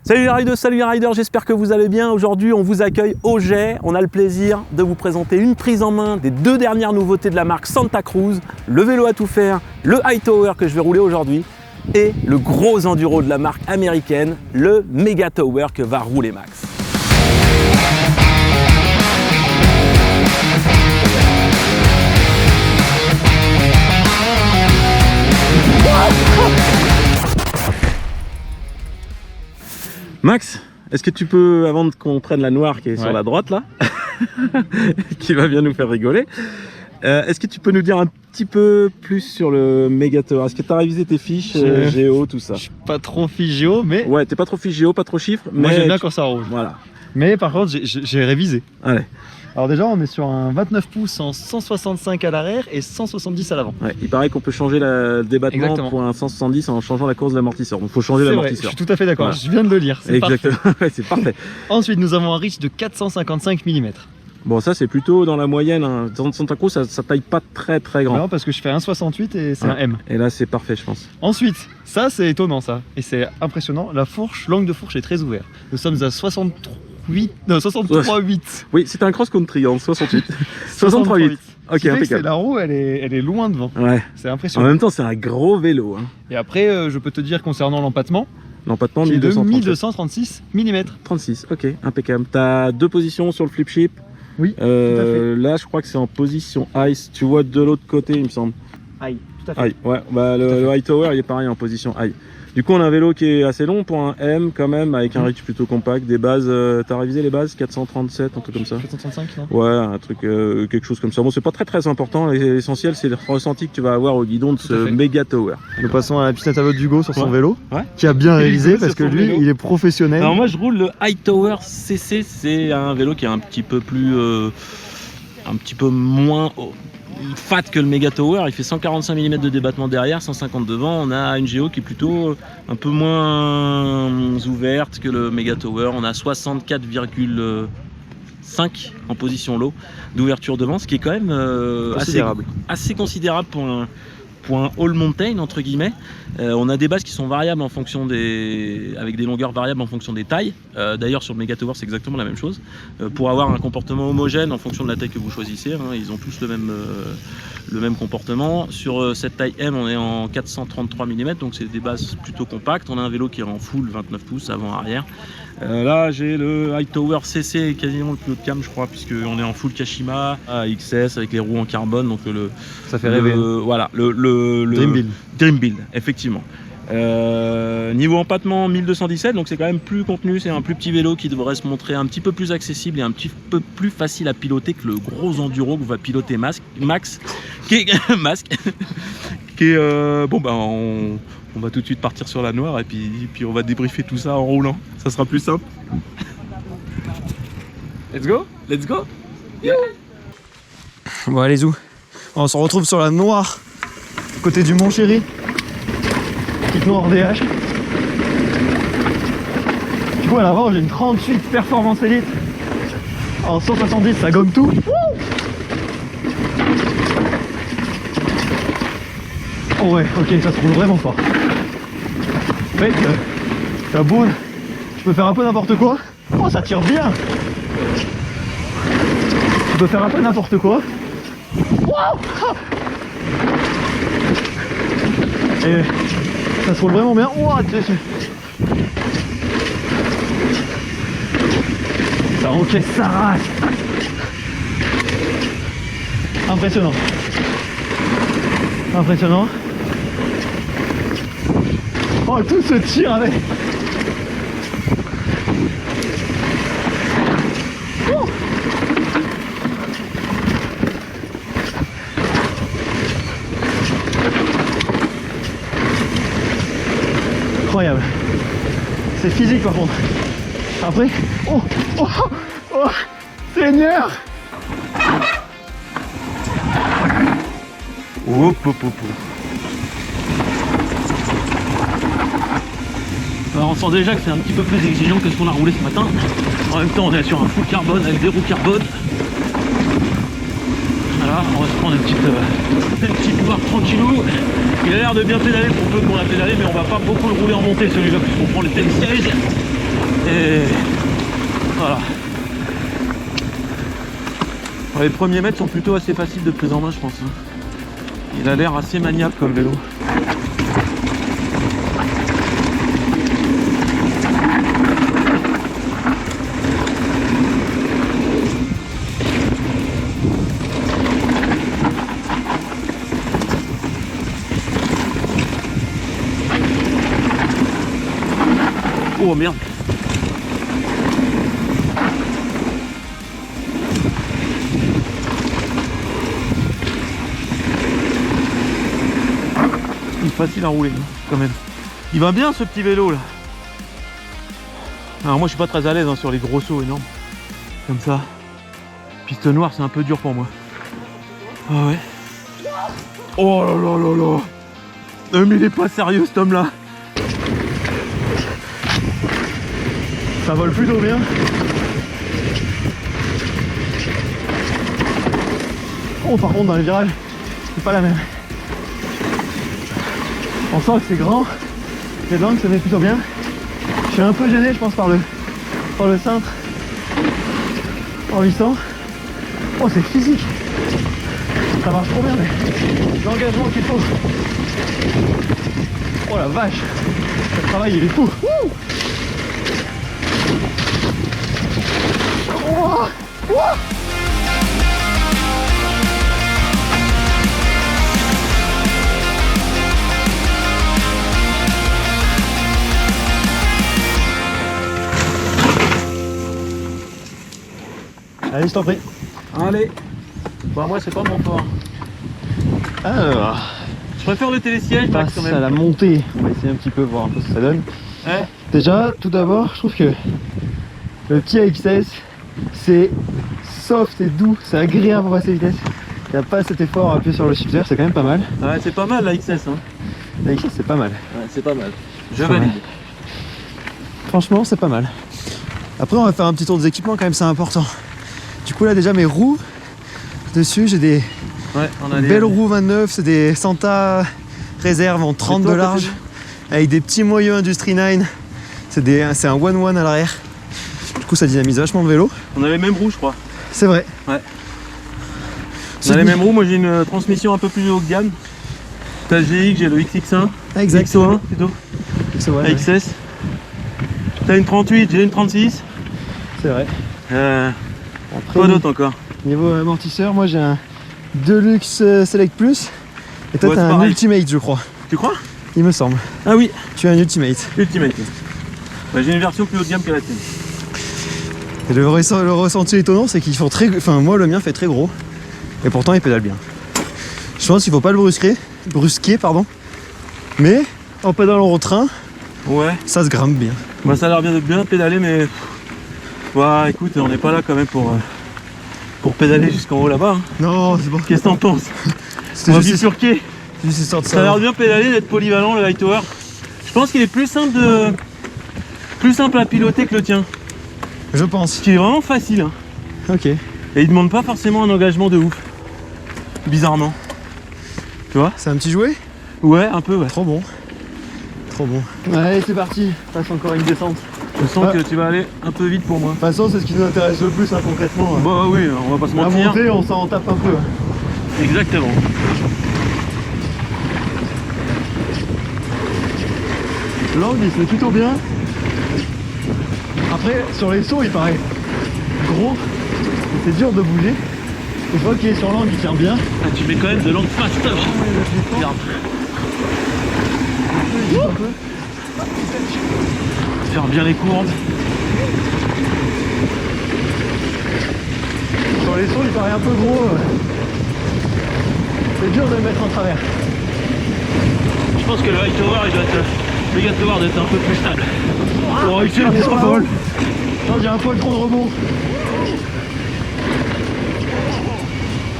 Salut les riders, j'espère que vous allez bien. Aujourd'hui, on vous accueille au Jet. On a le plaisir de vous présenter une prise en main des deux dernières nouveautés de la marque Santa Cruz, le vélo à tout faire, le Hightower que je vais rouler aujourd'hui, et le gros enduro de la marque américaine, le Mega Tower que va rouler Max. Max, est-ce que tu peux, avant qu'on prenne la noire qui est sur la droite là, qui va bien nous faire rigoler, est-ce que tu peux nous dire un petit peu plus sur le Mega Tower? Est-ce que tu as révisé tes fiches géo, tout ça? Je suis pas trop fiche géo, mais... Ouais, t'es pas trop fiche géo, pas trop chiffres, moi mais... j'aime bien quand ça roule. Voilà. Mais par contre, j'ai révisé. Allez. Alors déjà, on est sur un 29 pouces en 165 à l'arrière et 170 à l'avant. Ouais, il paraît qu'on peut changer le débattement. Exactement. Pour un 170 en changeant la course de l'amortisseur. Donc il faut changer l'amortisseur. Je suis tout à fait d'accord, voilà. Je viens de le lire. Exactement, c'est parfait. Ensuite, nous avons un reach de 455 mm. Bon, ça c'est plutôt dans la moyenne. Hein. Dans Santa Cruz, ça taille pas très grand. Non, parce que je fais 1,68 et c'est un M. Et là, c'est parfait, je pense. Ensuite, ça c'est étonnant ça. Et c'est impressionnant. La fourche, l'angle de fourche est très ouvert. Nous sommes à 63,8. Oui, c'est un cross-country en 68. 63,8. Ok, impeccable. La roue, elle est loin devant. Ouais. C'est impressionnant. En même temps, c'est un gros vélo. Hein. Et après, je peux te dire concernant l'empattement. L'empattement, 1236 mm. 36, ok, impeccable. Tu as deux positions sur le flip chip. Oui, tout à fait. Là, je crois que c'est en position ice. Tu vois de l'autre côté, il me semble. High, tout à fait. High, ouais. Bah, le Hightower, il est pareil en position high. Du coup, on a un vélo qui est assez long pour un M quand même, avec un reach plutôt compact. Des bases, t'as révisé les bases 437, un truc comme ça? 435, non? Ouais, un truc, quelque chose comme ça. Bon, c'est pas très important. L'essentiel, c'est le ressenti que tu vas avoir au guidon de ce Mega Tower. Nous passons à la petite à d'Hugo sur son vélo, qui a bien réalisé parce que lui, il est professionnel. Alors moi, je roule le Hightower CC. C'est un vélo qui est un petit peu moins fat que le Mega Tower. Il fait 145 mm de débattement derrière, 150 devant. On a une géo qui est plutôt un peu moins ouverte que le Mega Tower. On a 64,5 en position low d'ouverture devant, ce qui est quand même assez considérable pour un all mountain entre guillemets. On a des bases qui sont variables en fonction avec des longueurs variables en fonction des tailles. D'ailleurs sur le Mega Tower c'est exactement la même chose. Pour avoir un comportement homogène en fonction de la taille que vous choisissez, hein, ils ont tous le même comportement. Sur cette taille M on est en 433 mm, donc c'est des bases plutôt compactes. On a un vélo qui est en full 29 pouces avant arrière. Là j'ai le Hightower CC, quasiment le plus haut de gamme je crois, puisqu'on est en full Kashima XS avec les roues en carbone, donc ça fait rêver. Voilà, le Dream Build, effectivement. Niveau empattement 1217, donc c'est quand même plus contenu, c'est un plus petit vélo qui devrait se montrer un petit peu plus accessible et un petit peu plus facile à piloter que le gros enduro que va piloter Max, qui est bon bah on va tout de suite partir sur la noire et puis on va débriefer tout ça en roulant, ça sera plus simple. Let's go. Yeah. Bon allez zou, on se retrouve sur la noire, côté du Mont Chéri. Petite noire VH. Du coup à l'avant j'ai une 38 Performance Elite. En 170 ça gomme tout. Oh ouais, ok, ça se roule vraiment fort. Mec, la boule, je peux faire un peu n'importe quoi. Oh, ça tire bien. Je peux faire un peu n'importe quoi. Wow. Et ça se roule vraiment bien. Wow, ça encaisse sa race. Impressionnant. Impressionnant. Oh, tout se tire avec. Oh. Incroyable. C'est physique par contre. Après. Oh, oh, oh, Seigneur. Alors on sent déjà que c'est un petit peu plus exigeant que ce qu'on a roulé ce matin. En même temps on est sur un full carbone avec des roues carbone. Voilà, on va se prendre une petite barre tranquillou. Il a l'air de bien pédaler pour peu qu'on a pédalé, mais on va pas beaucoup le rouler en montée celui-là puisqu'on prend les tail sièges. Les premiers mètres sont plutôt assez faciles de prise en main, je pense. Il a l'air assez maniable comme vélo. Oh merde. Il est facile à rouler quand même. Il va bien ce petit vélo là. Alors moi je suis pas très à l'aise sur les gros sauts énormes. Comme ça. Piste noire c'est un peu dur pour moi. Ah ouais. Oh là là là là. Mais il est pas sérieux cet homme là. Ça vole plutôt bien. Oh par contre dans les virages, c'est pas la même. On sent que c'est grand, les langues se met plutôt bien. Je suis un peu gêné je pense par le cintre en 800. Oh c'est physique. Ça marche trop bien mais l'engagement qu'il faut. Oh la vache. Le travail il est fou. Wouh. Wow. Wow. Allez, je t'en prie. Allez. Bah moi c'est pas mon fort. Alors, je préfère le télésiège passe quand même. à la montée. On va essayer un petit peu voir un peu ce que ça donne. Ouais. Déjà, tout d'abord, je trouve que le petit AXS, c'est soft et doux, c'est agréable pour passer vitesse. Il n'y a pas cet effort à appuyer sur le shifter, c'est quand même pas mal. Ouais, c'est pas mal la XS. Hein. La XS, c'est pas mal. Ouais, c'est pas mal. Je valide. Franchement, c'est pas mal. Après, on va faire un petit tour des équipements quand même, c'est important. Du coup, là, déjà, mes roues, dessus, j'ai des belles roues 29, c'est des Santa réserve en 30 de large, avec des petits moyeux Industry 9. C'est un 1-1 à l'arrière. Du coup, ça dynamise vachement le vélo. On a les mêmes roues, je crois. C'est vrai. Ouais. On a les mêmes roues. Moi, j'ai une transmission un peu plus haut de gamme. T'as le GX, j'ai le XX1. Exact. XO1 plutôt. Ouais, XS. Ouais. T'as une 38, j'ai une 36. C'est vrai. Après, quoi d'autre encore? Niveau amortisseur, moi j'ai un Deluxe Select Plus. Et toi, t'as un Ultimate, je crois. Tu crois? Il me semble. Ah oui. Tu as un Ultimate. Ultimate. Ouais, j'ai une version plus haut de gamme que la tienne. Et le ressenti étonnant, c'est qu'ils font très... Enfin, moi, le mien fait très gros. Et pourtant, il pédale bien. Je pense qu'il faut pas le brusquer, pardon. Mais, en pédalant au train, ouais, ça se grimpe bien. Bah, ça a l'air bien de bien pédaler, mais... Ouais, écoute, on n'est pas là quand même pour pédaler jusqu'en haut là-bas. Hein. Non, c'est bon. Qu'est-ce que t'en penses? On va bifurquer. Ça a l'air bien pédaler, d'être polyvalent, le Hightower. Je pense qu'il est plus simple à piloter que le tien. Je pense. Qui est vraiment facile. Hein. Ok. Et il demande pas forcément un engagement de ouf. Bizarrement. Tu vois? C'est un petit jouet? Ouais, un peu, ouais. Trop bon. Trop bon. Allez, c'est parti. Passe encore une descente. Je sens que tu vas aller un peu vite pour moi. De toute façon, c'est ce qui nous intéresse le plus, hein, concrètement. Bah oui, on va pas se mentir. La montée, on s'en tape un peu. Exactement. L'angle, il se met plutôt bien. Après, sur les sauts, il paraît gros. C'est dur de bouger. Et je vois qu'il est sur l'angle, il tient bien. Ah, tu mets quand même de l'angle faster. Regarde. Faire bien les courbes. Sur les sauts, il paraît un peu gros. C'est dur de le mettre en travers. Je pense que le Hightower, il doit être obligatoire d'être un peu plus stable. Pour réussir, c'est pas mal. Non, j'ai un poil trop de rebond.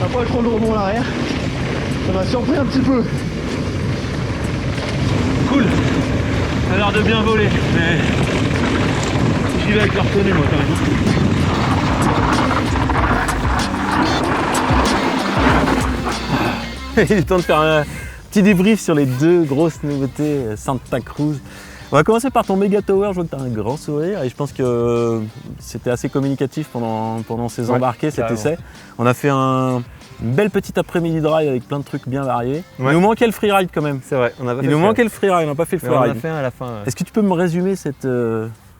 Un poil trop de rebond à l'arrière. Ça m'a surpris un petit peu. Cool. Ça a l'air de bien voler, mais j'y vais avec la retenue moi quand même. Il est temps de faire un petit débrief sur les deux grosses nouveautés Santa Cruz On va commencer par ton méga tower, je vois que tu as un grand sourire et je pense que c'était assez communicatif pendant ces embarqués, cet essai. On a fait une belle petite après-midi de ride avec plein de trucs bien variés. Il nous manquait le freeride quand même. C'est vrai, il nous manquait le freeride, on n'a pas fait le freeride. On l'a fait à la fin. Est-ce que tu peux me résumer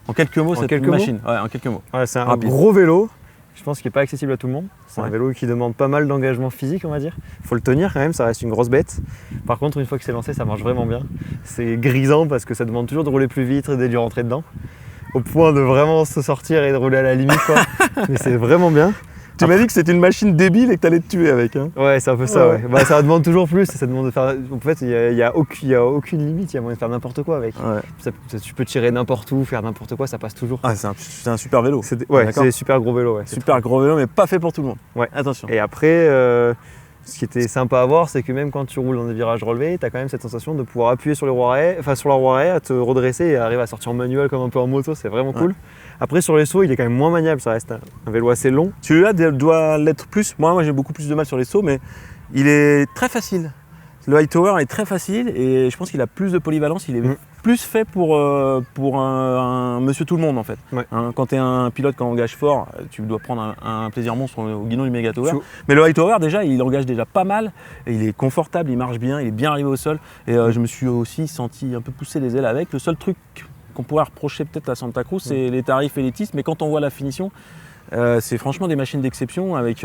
en quelques mots cette machine? Ouais, en quelques mots. Ouais, c'est un gros vélo. Je pense qu'il n'est pas accessible à tout le monde. C'est un vélo qui demande pas mal d'engagement physique, on va dire. Il faut le tenir quand même, ça reste une grosse bête. Par contre, une fois que c'est lancé, ça marche vraiment bien. C'est grisant parce que ça demande toujours de rouler plus vite et de rentrer dedans. Au point de vraiment se sortir et de rouler à la limite, quoi. Mais c'est vraiment bien. Tu m'as dit que c'était une machine débile et que tu allais te tuer avec. Hein. Ouais, c'est un peu ça, ouais. Bah, ça demande toujours plus. Ça demande de faire... En fait, il n'y a aucune limite, il y a moyen de faire n'importe quoi avec. Ouais. Tu peux tirer n'importe où, faire n'importe quoi, ça passe toujours. Ah, c'est un super vélo. C'est des super gros vélos. Ouais, super gros vélo, mais pas fait pour tout le monde. Ouais. Attention. Et après, ce qui était sympa à voir, c'est que même quand tu roules dans des virages relevés, tu as quand même cette sensation de pouvoir appuyer sur la roue arrêt, à te redresser et arriver à sortir en manuel comme un peu en moto, c'est vraiment cool. Après sur les sauts, il est quand même moins maniable, ça reste un vélo assez long. Celui-là doit l'être plus. Moi j'ai beaucoup plus de mal sur les sauts, mais il est très facile. Le Hightower est très facile et je pense qu'il a plus de polyvalence. Il est plus fait pour un monsieur tout le monde en fait. Ouais. Hein, quand tu es un pilote qui engage fort, tu dois prendre un plaisir monstre au guidon du Megatower. Mais le Hightower déjà, il engage déjà pas mal. Et il est confortable, il marche bien, il est bien arrivé au sol. Et je me suis aussi senti un peu pousser les ailes avec. Le seul truc qu'on pourrait reprocher peut-être à Santa Cruz, c'est les tarifs élitistes. Mais quand on voit la finition, c'est franchement des machines d'exception avec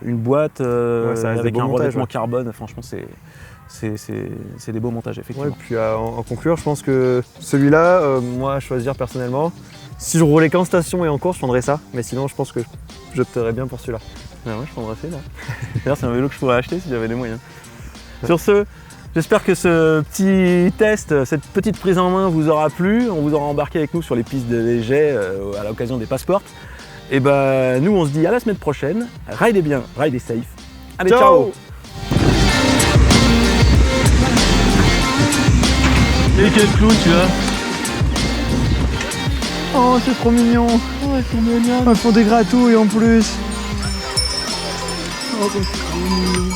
une boîte, avec un revêtement carbone. Franchement, c'est des beaux montages, effectivement. Ouais, puis en conclure, je pense que celui-là, moi à choisir personnellement, si je roulais qu'en station et en course, je prendrais ça. Mais sinon, je pense que j'opterais bien pour celui-là. Ouais, je prendrais celui-là. D'ailleurs, c'est un vélo que je pourrais acheter si j'avais les moyens. Sur ce, j'espère que ce petit test, cette petite prise en main vous aura plu. On vous aura embarqué avec nous sur les pistes de Léger à l'occasion des passeports. Et ben, nous, on se dit à la semaine prochaine. Ridez bien, ridez safe. Allez, ciao. Et quel clown tu as? Oh, c'est trop mignon. Oh, elles sont mignonnes. Elles font des gratouilles en plus. Oh, c'est trop mignon.